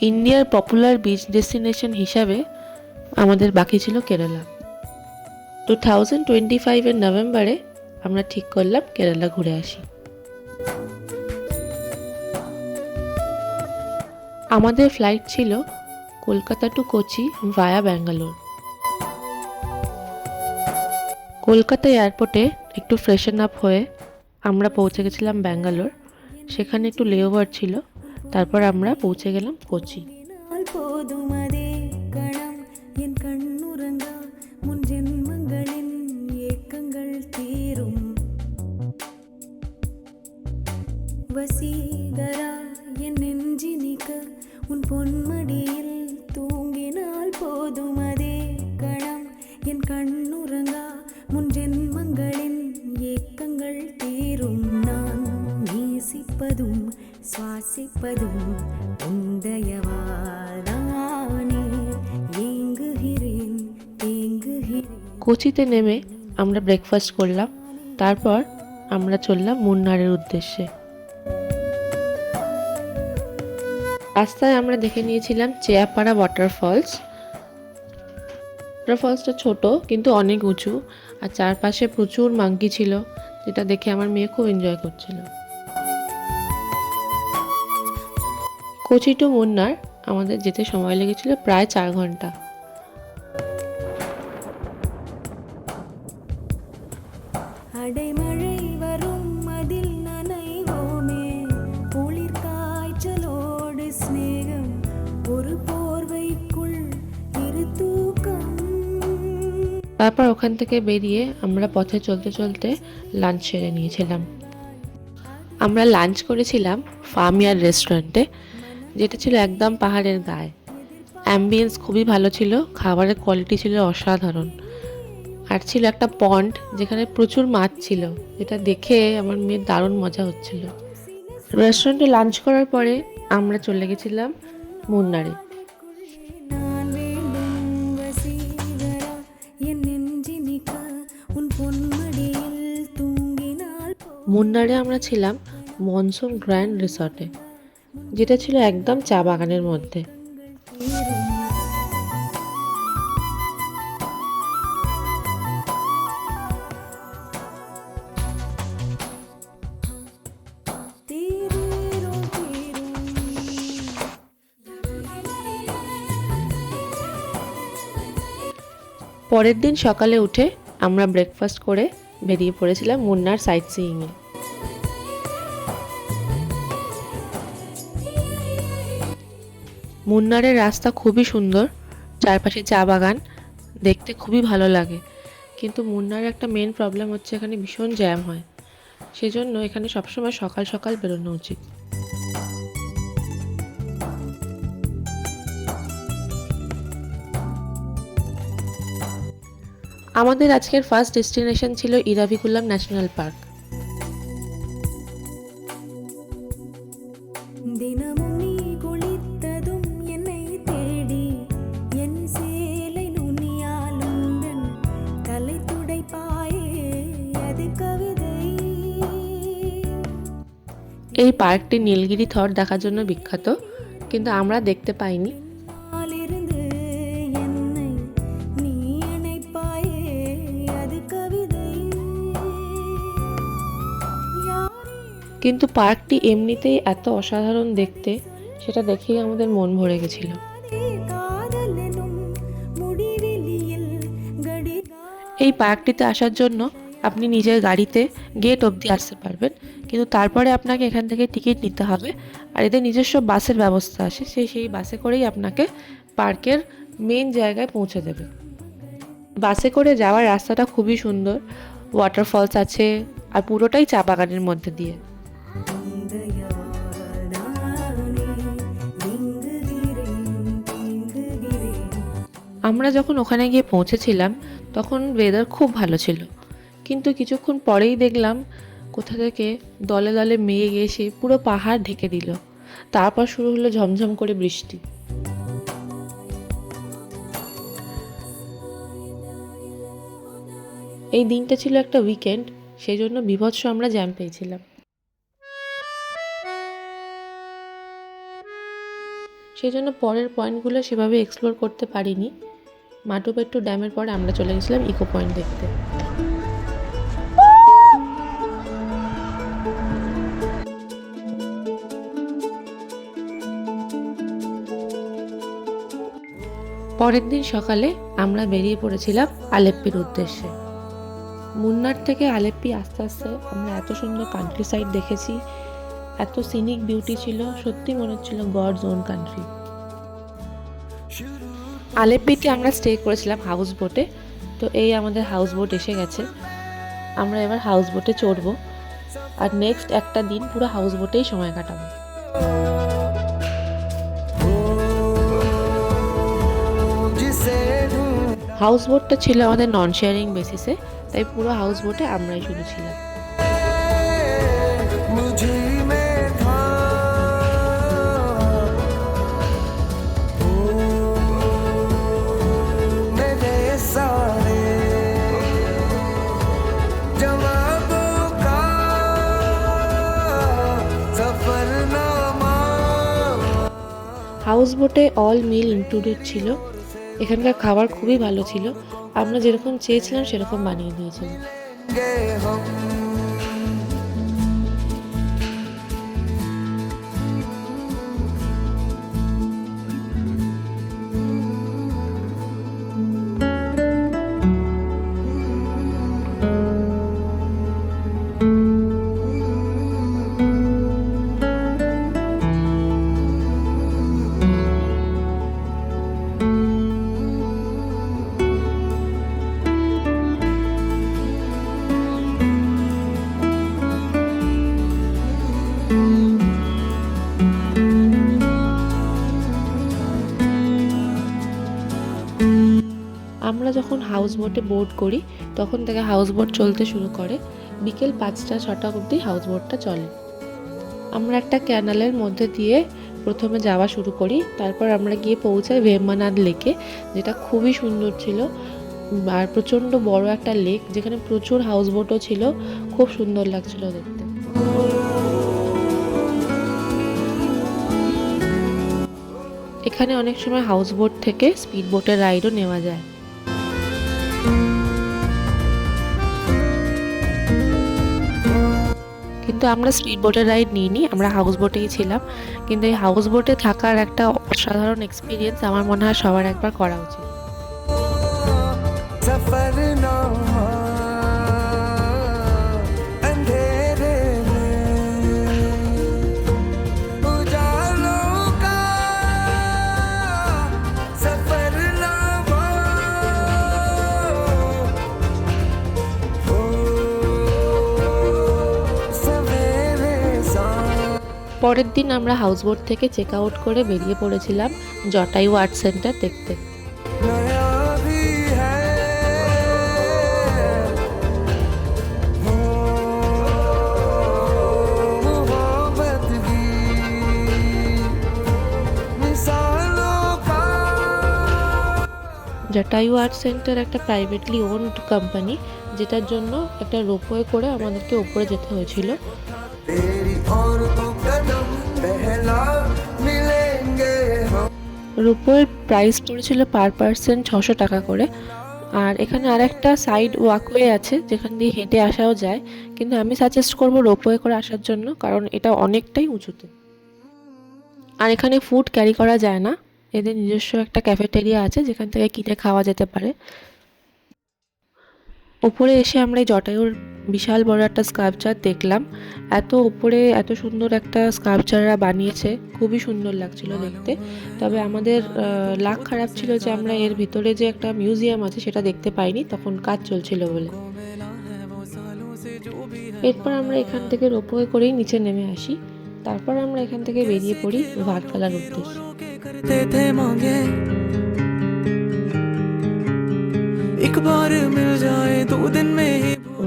ইন্ডিয়ার popular beach destination হিসাবে আমাদের বাকি ছিল কেরালা। 2025-এর নভেম্বরে আমরা ঠিক করলাম কেরালা ঘুরে আসি। আমাদের ফ্লাইট ছিল কলকাতা টু কোচি ভায়া ব্যাঙ্গালোর। কলকাতা এয়ারপোর্টে একটু ফ্রেশন আপ হয়ে আমরা পৌঁছে গেছিলাম ব্যাঙ্গালোর। সেখানে একটু লেওভার ছিল, তারপর আমরা পৌঁছে গেলাম কোচি। வசீகரா என் நெஞ்சினிக்க உன் பொன்மடியில் தூங்கினால் போதும் அதே கணம் என் கண்ணுறங்கா முன் ஜென்மங்களின் ஏக்கங்கள் தீரும் நான் நேசிப்பதும் சுவாசிப்பதும் உந்தயவாதானே ஏங்குகிறேன் தேங்குகிறேன்। কোচিতে নেমে আমরা ব্রেকফাস্ট করলাম, তারপর আমরা চললাম মুন্নারের উদ্দেশ্যে। রাস্তায় আমরা দেখে নিয়েছিলাম চেয়াপাড়া ওয়াটারফলস। ওয়াটারফলসটা ছোট কিন্তু অনেক উঁচু, আর চারপাশে প্রচুর মাঙ্কি ছিল, যেটা দেখে আমার মেয়ে খুব এনজয় করছিল। কোচি টু মুন্নার আমাদের যেতে সময় লেগেছিল প্রায় 4 ঘন্টা। அடைமழை வரும் அதில் நனைவோமே குளிர் காய்ச்சலோடு ஸ்நேகம் ஒரு போர்வைக்குள் இரு தூக்கம்। তারপর ওখান থেকে বেরিয়ে আমরা পথে চলতে চলতে লাঞ্চ সেরে নিয়েছিলাম। আমরা লাঞ্চ করেছিলাম ফার্মিয়ার রেস্টুরেন্টে, যেটা ছিল একদম পাহাড়ের গায়ে। অ্যাম্বিয়েন্স খুবই ভালো ছিল, খাবারের কোয়ালিটি ছিল অসাধারণ, আর ছিল একটা পন্ড যেখানে প্রচুর মাছ ছিল, যেটা দেখে আমার মেয়ের দারুণ মজা হচ্ছিল। রেস্টুরেন্টে লাঞ্চ করার পরে আমরা চলে গেছিলাম মুন্নারে। நான் வேண்டும் வசீகரா என் நெஞ்சினிக்க உன் பொன்மடியில் தூங்கினால் মুন্নারে আমরা ছিলাম মনসুন গ্র্যান্ড রিসর্টে, যেটা ছিল একদম চা বাগানের মধ্যে। পরের দিন সকালে উঠে আমরা ব্রেকফাস্ট করে বেরিয়ে পড়েছিলাম মুন্নার সাইট সিইংয়ে। মুন্নারের রাস্তা খুবই সুন্দর, চারপাশে চা বাগান, দেখতে খুবই ভালো লাগে। কিন্তু মুন্নারের একটা মেন প্রবলেম হচ্ছে এখানে ভীষণ জ্যাম হয়, সেজন্য এখানে সবসময় সকাল সকাল বেরোনো উচিত। আমাদের আজকের ফার্স্ট ডেস্টিনেশন ছিল ইরাভিকুলাম ন্যাশনাল পার্ক। தினமும் நீ குளித்ததும் என்னை தேடி என் சேலை நுனியால் உந்தன் தலை துடைப்பாயே அது கவிதை। এই পার্কটি নীলগিরি থর দেখার জন্য বিখ্যাত, কিন্তু আমরা দেখতে পাইনি। ஆலிருந்து என்னை நீ அணைப்பாயே அது கவிதை। কিন্তু পার্কটি এমনিতেই এত অসাধারণ দেখতে, সেটা দেখেই আমাদের মন ভরে গেছিল। காதலனும் முடிவெளியில் এই পার্কটিতে আসার জন্য আপনি নিজের গাড়িতে গেট অবধি আসতে পারবেন, কিন্তু তারপরে আপনাকে এখান থেকে টিকিট নিতে হবে, আর এদের নিজস্ব বাসের ব্যবস্থা আছে, সেই বাসে করেই আপনাকে পার্কের মেন জায়গায় পৌঁছে দেবে। বাসে করে যাওয়ার রাস্তাটা খুবই সুন্দর, ওয়াটারফলস আছে, আর পুরোটাই চা বাগানের মধ্যে দিয়ে। আমরা যখন ওখানে গিয়ে পৌঁছেছিলাম তখন ওয়েদার খুব ভালো ছিল, কিন্তু কিছুক্ষণ পরেই দেখলাম কোথা থেকে দলে দলে মেঘ এসে পুরো পাহাড় ঢেকে দিল। তারপর শুরু হলো ঝমঝম করে বৃষ্টি। এই দিনটা ছিল একটা উইকেন্ড, সেই জন্য বীভৎস আমরা জ্যাম পেয়েছিলাম। সেই জন্য পরের পয়েন্টগুলো সেভাবে এক্সপ্লোর করতে পারিনি। মাটুপেট্টু ড্যামের পরে আমরা চলে গেছিলাম ইকো পয়েন্ট দেখতে। পরের দিন সকালে আমরা বেরিয়ে পড়েছিলাম আলেপ্পির উদ্দেশ্যে। মুন্নার থেকে আলেপ্পি আস্তে আস্তে আমরা এত সুন্দর কান্ট্রি সাইড দেখেছি, এত সিনিক বিউটি ছিল, সত্যি মনে হচ্ছিল গডস ওন কান্ট্রি। আলেপ্পিতে আমরা স্টে করেছিলাম হাউস বোটে। তো এই আমাদের হাউস বোট এসে গেছে, আমরা এবার হাউস বোটে চড়বো আর নেক্সট একটা দিন পুরো হাউস বোটেই সময় কাটাবো। হাউস বোটটা ছিল আমাদের নন শেয়ারিং বেসিসে, তাই পুরো হাউস বোটে আমরাই শুধু ছিলাম। হাউস বোটে অল মিল ইনক্লুডেড ছিল। এখানকার খাবার খুবই ভালো ছিল, আমরা যেরকম চেয়েছিলাম সেরকম বানিয়ে দিয়েছিল। আমরা যখন হাউস বোটে বোট করি তখন থেকে হাউস বোট চলতে শুরু করে, বিকেল 5টা-6টা অবধি হাউস বোটটা চলে। আমরা একটা ক্যানালের মধ্যে দিয়ে প্রথমে যাওয়া শুরু করি, তারপর আমরা গিয়ে পৌঁছাই ভেম্বানাদ লেকে, যেটা খুবই সুন্দর ছিল আর প্রচণ্ড বড় একটা লেক, যেখানে প্রচুর হাউস বোটও ছিল, খুব সুন্দর লাগছিল দেখতে। এখানে অনেক সময় হাউস বোট থেকে স্পিড বোটের রাইডও নেওয়া যায়। কিন্তু আমরা স্পিড বোটের রাইড নিইনি, আমরা হাউস বোটেই ছিলাম। কিন্তু এই হাউস বোটে থাকার একটা অসাধারণ এক্সপিরিয়েন্স আমার মনে হয় সবার একবার করা উচিত। পরের দিন আমরা হাউস বোট থেকে চেক আউট করে বেরিয়ে পড়েছিলাম জটায়ু আর্ট সেন্টার দেখতে। জটায়ু আর্ট সেন্টার একটা প্রাইভেটলি ওনড কোম্পানি, যেটার জন্য একটা রোপওয়ে করে আমাদেরকে উপরে যেতে হয়েছিল। রোপওয়ের প্রাইস পড়েছিল পার পার্সন 600 টাকা করে। আর এখানে আরেকটা সাইড ওয়াকওয়ে আছে যেখান দিয়ে হেঁটে আসাও যায়, কিন্তু আমি সাজেস্ট করব রোপওয়ে করে আসার জন্য, কারণ এটা অনেকটাই উঁচুতে। আর এখানে ফুড ক্যারি করা যায় না, এদের নিজস্ব একটা ক্যাফেটেরিয়া আছে যেখান থেকে কিনে খাওয়া যেতে পারে। ওপরে এসে আমরা এই জটায়ুর বিশাল বড় একটা স্কাল্পচার দেখলাম। এত ওপরে এত সুন্দর একটা স্কাল্পচাররা বানিয়েছে, খুবই সুন্দর লাগছিল দেখতে। তবে আমাদের লাক খারাপ ছিল যে আমরা এর ভিতরে যে একটা মিউজিয়াম আছে সেটা দেখতে পাইনি, তখন কাজ চলছিল বলে। এরপর আমরা এখান থেকে রোপওয়ে করেই নিচে নেমে আসি, তারপর আমরা এখান থেকে বেরিয়ে পড়ি ভার্কালার উদ্দেশ্যে।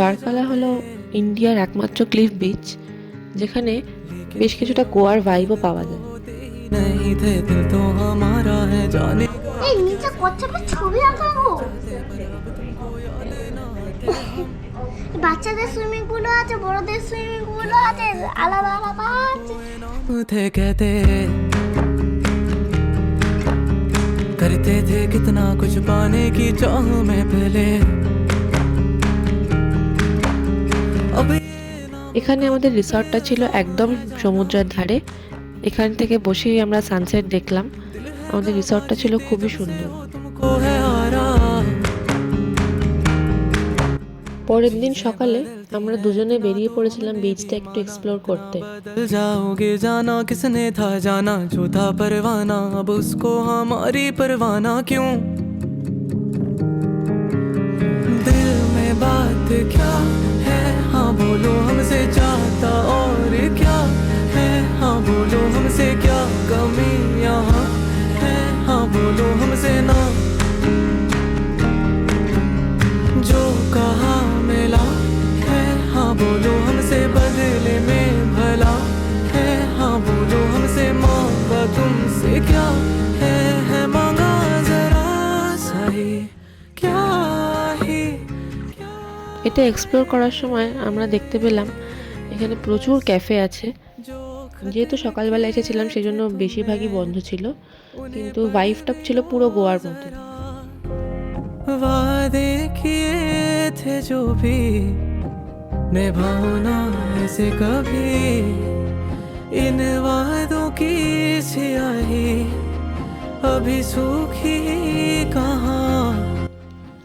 ভার্কালা হলো ইন্ডিয়ার একমাত্র ক্লিফ বিচ, যেখানে বেশ কিছুটা গোয়ার ভাইবও পাওয়া যায়। এই নিচে কচ্ছপের ছবি আঁকা গো। বাচ্চাদের সুইমিং পুলও আছে, বড়দের সুইমিং পুলও আছে, আলাদা আলাদা আছে। करते थे कितना कुछ पाने की चाह में पहले अब এখানে আমাদের রিসর্টটা ছিল একদম সমুদ্রের ধারে। এখান থেকে বসেই আমরা সানসেট দেখলাম। আমাদের রিসর্টটা ছিল খুবই সুন্দর। तुमको है आरा পরের দিন সকালে আমরা দুজনে বেরিয়ে পড়েছিলাম বিচটা একটু এক্সপ্লোর করতে। बदल जाओगे जाना किसने था जाना जो था परवाना अब उसको हमारी परवाना क्यों दिल में बात क्या है हाँ बोलो हमसे चाहता और क्या है हाँ बोलो हमसे क्या कमी यहाँ है हाँ बोलो हमसे ना जो कहा मिला है हाँ बोलो हमसे बदले में भला है हाँ बोलो हमसे मांगा तुमसे क्या है मांगा जरा सही क्या ही এটা এক্সপ্লোর করার সময় আমরা দেখতে পেলাম এখানে প্রচুর ক্যাফে আছে। जो যেহেতু সকালবেলা এসেছিলাম সেজন্য বেশিরভাগই বন্ধ ছিল, কিন্তু ভাইবটা ছিল পুরো গোয়ার মতো। वादे किए थे जो भी निभाओ ना ऐसे कभी इन वादों की स्याही अभी सूखी कहाँ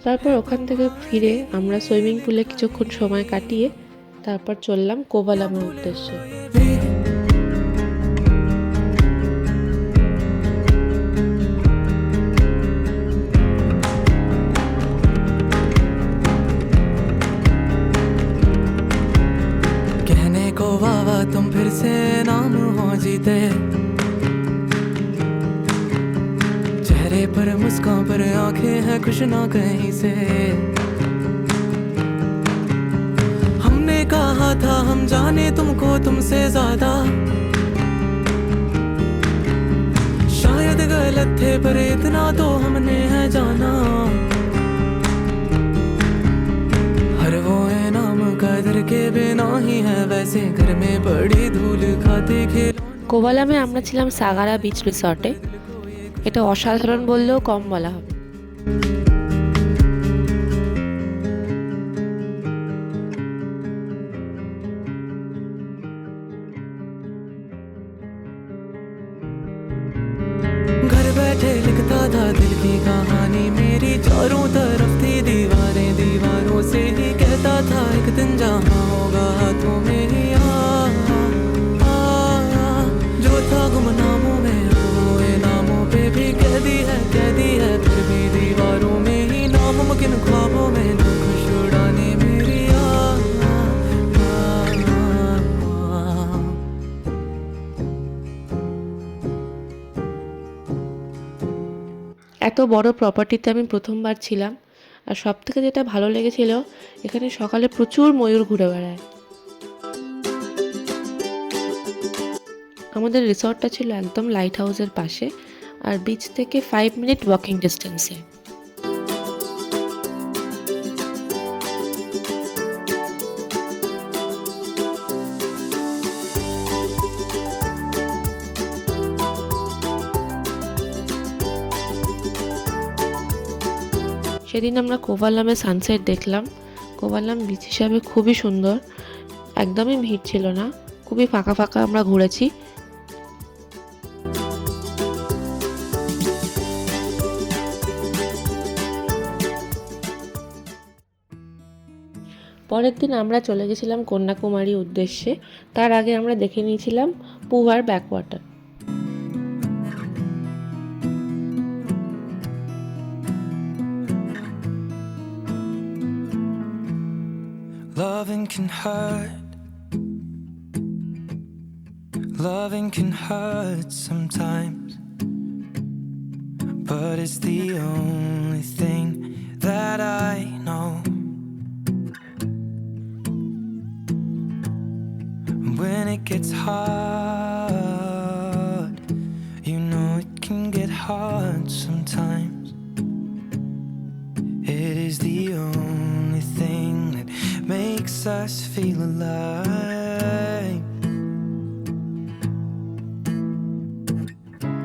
তারপর ওখান থেকে ফিরে আমরা সুইমিং পুলে কিছুক্ষণ সময় কাটিয়ে তারপর চললাম কোভালামের উদ্দেশ্যে। भी कहने को वावा तुम फिर से नाम हो जीते चेहरे पर मुस्कान पर आंखें हैं कुछ ना कहीं से हमने कहा था हम जाने तुमको तुमसे ज्यादा शायद गलत थे पर इतना तो हमने है जाना हर वो इनाम कदर के बिना ही है वैसे घर में बड़ी धूल खाते खेल কোভালামে আমরা ছিলাম সাগারা বিচ রিসর্টে। এটা অসাধারণ বললেও কম বলা হবে। घर बैठे लिखता था दिल की कहानी मेरी चारों तरफ थी दीवारें दीवारों से ही कहता था एक दिन जहाँ होगा हाथों में ही जो था गुमनामों में वो इनामों पे भी कह दी है फिर भी दीवारों में ही नामुमकिन ख्वाबों में खुश उड़ाने मेरी এত বড় প্রপার্টিতে আমি প্রথমবার ছিলাম, আর সব থেকে যেটা ভালো লেগেছিল এখানে সকালে প্রচুর ময়ূর ঘুরে বেড়ায়। আমাদের রিসর্টটা ছিল একদম লাইট হাউসের পাশে আর বিচ থেকে 5 মিনিট ওয়াকিং ডিস্টেন্সে। সেদিন আমরা কোভালামে সানসেট দেখলাম। কোভালাম বিচ হিসাবে খুবই সুন্দর, একদমই ভিড় ছিল না, খুবই ফাঁকা ফাঁকা আমরা ঘুরেছি। পরের দিন আমরা চলে গেছিলাম কন্যাকুমারী উদ্দেশ্যে। তার আগে আমরা দেখে নিয়েছিলাম পুভার Backwater. Loving can hurt. Loving can hurt sometimes. But it's the only thing that I know. When it gets hard, you know it can get hard sometimes. It is the only thing that makes us feel alive.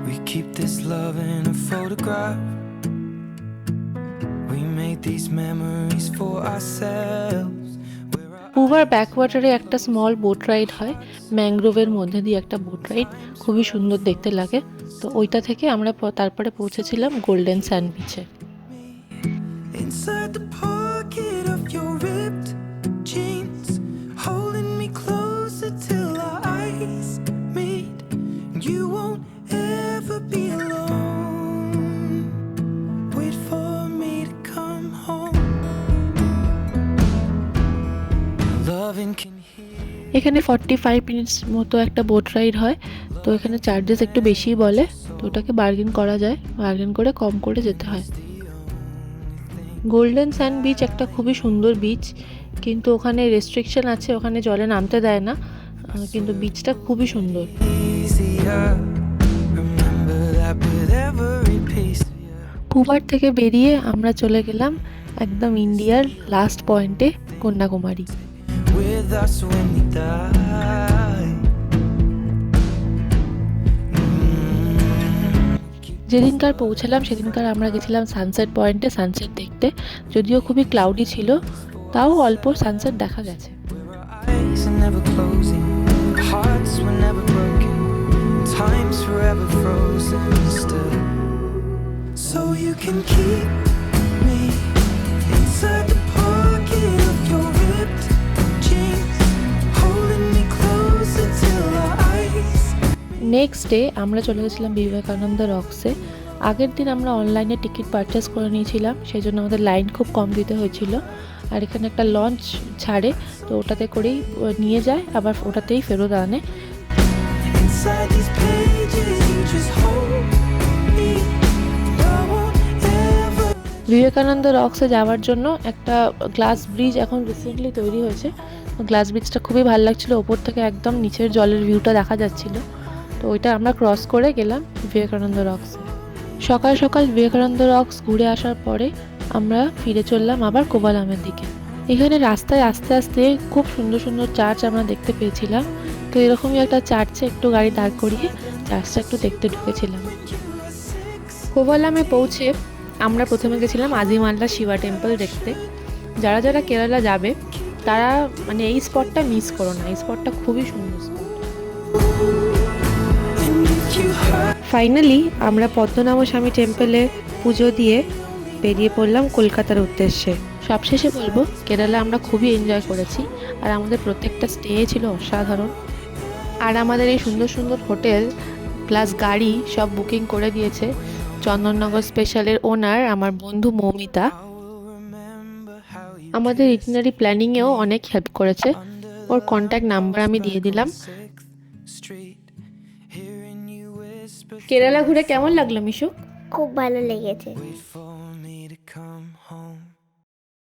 We keep this love in a photograph. We made these memories for ourselves. পুবার ব্যাকওয়াটারে একটা small boat ride হয়, ম্যানগ্রোভের মধ্যে দিয়ে একটা boat ride, খুবই সুন্দর দেখতে লাগে। তো ওইটা থেকে আমরা তারপরে পৌঁছেছিলাম গোল্ডেন স্যান্ড বিচে। Inside the pocket of your ripped jeans, holding me closer till our eyes meet. You won't ever be alone. Wait for me to come home. Loving can heal. এখানে 45 মিনিটস মতো একটা boat ride হয়। তো এখানে charges একটু বেশিই বলে, তো ওটাকে বার্গেন করা যায়, বার্গেন করে কম করে যেতে হয়। গোল্ডেন স্যান্ড বিচ একটা খুবই সুন্দর বিচ, কিন্তু ওখানে রেস্ট্রিকশন আছে, ওখানে জলে নামতে দেয় না, কিন্তু বিচটা খুবই সুন্দর। Easier. Remember that with every piece. পুবার থেকে বেরিয়ে আমরা চলে গেলাম একদম ইন্ডিয়ার লাস্ট পয়েন্টে, Kanyakumari. With us when we die. যেদিনকার পৌঁছালাম সেদিনকার আমরা গেছিলাম সানসেট পয়েন্টে সানসেট দেখতে, যদিও খুবই ক্লাউডি ছিল, তাও অল্প সানসেট দেখা গেছে। Eyes are never closing, hearts were never broken, time's forever frozen still. So you can keep me inside the pocket of your ripped jeans, holding me closer till our eyes. Next day আমরা চলে গেছিলাম বিবেকানন্দ রক্সে। আগের দিন আমরা অনলাইনে ticket purchase করে নিয়েছিলাম, সেই জন্য আমাদের লাইন খুব কম দিতে হয়েছিল। আর এখানে একটা লঞ্চ ছাড়ে, তো ওটাতে করেই নিয়ে যায়, আবার ওটাতেই ফেরত আনে। Inside these pages you just hold me. I won't ever. Vivekananda রক্সে যাওয়ার জন্য একটা গ্লাস ব্রিজ এখন রিসেন্টলি তৈরি হয়েছে। গ্লাস ব্রিজটা খুবই ভালো লাগছিলো, ওপর থেকে একদম নিচের জলের ভিউটা দেখা যাচ্ছিলো। তো ওইটা আমরা ক্রস করে গেলাম বিবেকানন্দ রক্সে। সকাল সকাল বিবেকানন্দ রক্স ঘুরে আসার পরে আমরা ফিরে চললাম আবার কোভালামের দিকে। এখানে রাস্তায় আস্তে আস্তে খুব সুন্দর সুন্দর চার্চ আমরা দেখতে পেয়েছিলাম। তো এরকমই একটা চার্চে একটু গাড়ি দাঁড় করিয়ে চার্চটা একটু দেখতে ঢুকেছিলাম। কোভালামে পৌঁছে আমরা প্রথমে গেছিলাম আজিমাল্লা শিবা টেম্পল দেখতে। যারা যারা কেরালা যাবে তারা মানে এই স্পটটা মিস করো না, এই স্পটটা খুবই সুন্দর স্পট। ফাইনালি আমরা পদ্মনাভ স্বামী টেম্পলে পুজো দিয়ে বেরিয়ে পড়লাম কলকাতার উদ্দেশ্যে। সবশেষে বলবো কেরালা আমরা খুবই এনজয় করেছি, আর আমাদের প্রত্যেকটা স্টে ছিল অসাধারণ। আর আমাদের এই সুন্দর সুন্দর হোটেল প্লাস গাড়ি সব বুকিং করে দিয়েছে চন্দননগর স্পেশালের ওনার আমার বন্ধু মৌমিতা। আমাদের ইটিনারি প্ল্যানিংয়েও অনেক হেল্প করেছে, ওর কন্ট্যাক্ট নাম্বার আমি দিয়ে দিলাম। কেরালা ঘুরে কেমন লাগলো মিশু? খুব ভালো লেগেছে।